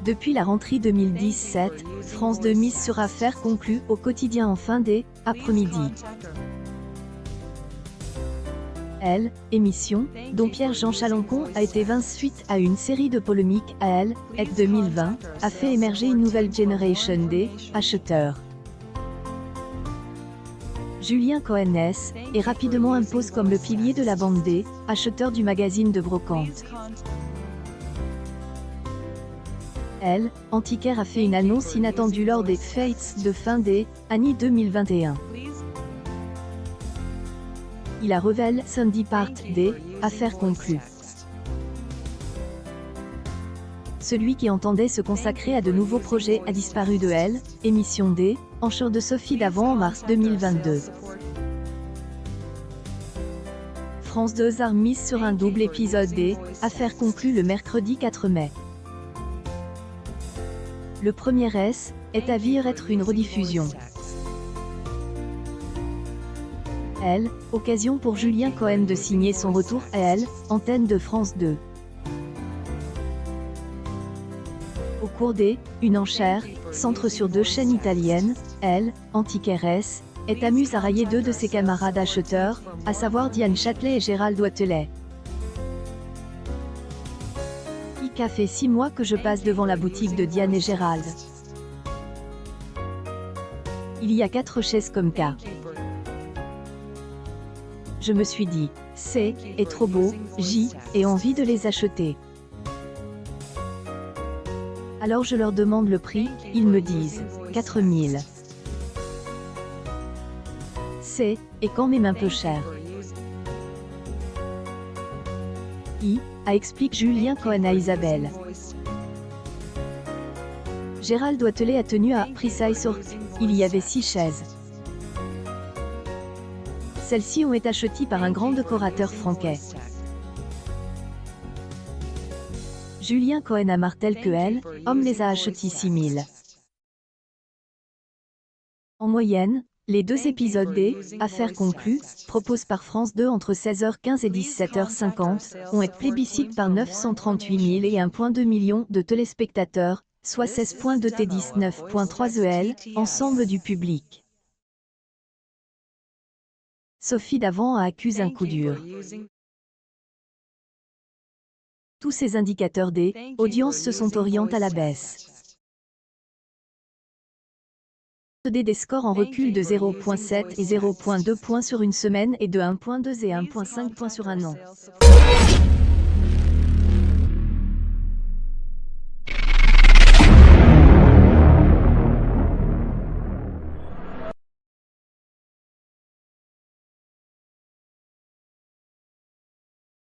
Depuis la rentrée 2017, France 2 mise sur affaires conclues au quotidien en fin d'après-midi. Elle, émission, dont Pierre-Jean Chalencon a été vaincu suite à une série de polémiques à elle, et 2020, a fait émerger une nouvelle génération d'acheteurs. Julien Cohen est rapidement impose comme le pilier de la bande des acheteurs du magazine de brocante. Elle, Antiquaire a fait une annonce inattendue lors des Fates de fin d'année 2021. Il a révélé samedi part des affaires conclues. Celui qui entendait se consacrer à de nouveaux projets a disparu de elle, émission des enchères de Sophie Davant en mars 2022. France 2 a mise sur un double épisode des affaires conclues le mercredi 4 mai. Le premier est à dire être une rediffusion. Elle, occasion pour Julien Cohen de signer son retour à elle, antenne de France 2. Au cours une enchère, centre sur deux chaînes italiennes, elle, Antiquaire est amuse à railler deux de ses camarades acheteurs, à savoir Diane Châtelet et Gérald Ouattelet. Il a fait 6 mois que je passe devant la boutique de Diane et Gérald. Il y a 4 chaises comme cas. Je me suis dit, c'est trop beau, j'ai envie de les acheter. Alors je leur demande le prix, ils me disent 4 000. C'est quand même un peu cher. Explique Julien Cohen à Isabelle. Gérald Ouattelet a tenu à préciser sur il y avait 6 chaises. Celles-ci ont été achetées par un grand décorateur français. Julien Cohen a martelé que elle, homme les a achetées 6 000. En moyenne, les 2 épisodes des affaires conclues, proposés par France 2 entre 16h15 et 17h50, ont été plébiscités par 938 000 et 1,2 million de téléspectateurs, soit 16,2 et 19,3 EL, ensemble du public. Sophie Davant a accusé un coup dur. Tous ces indicateurs des audiences se sont orientés à la baisse. Des scores en recul de 0,7 et 0,2 points sur une semaine et de 1,2 et 1,5 points sur un an.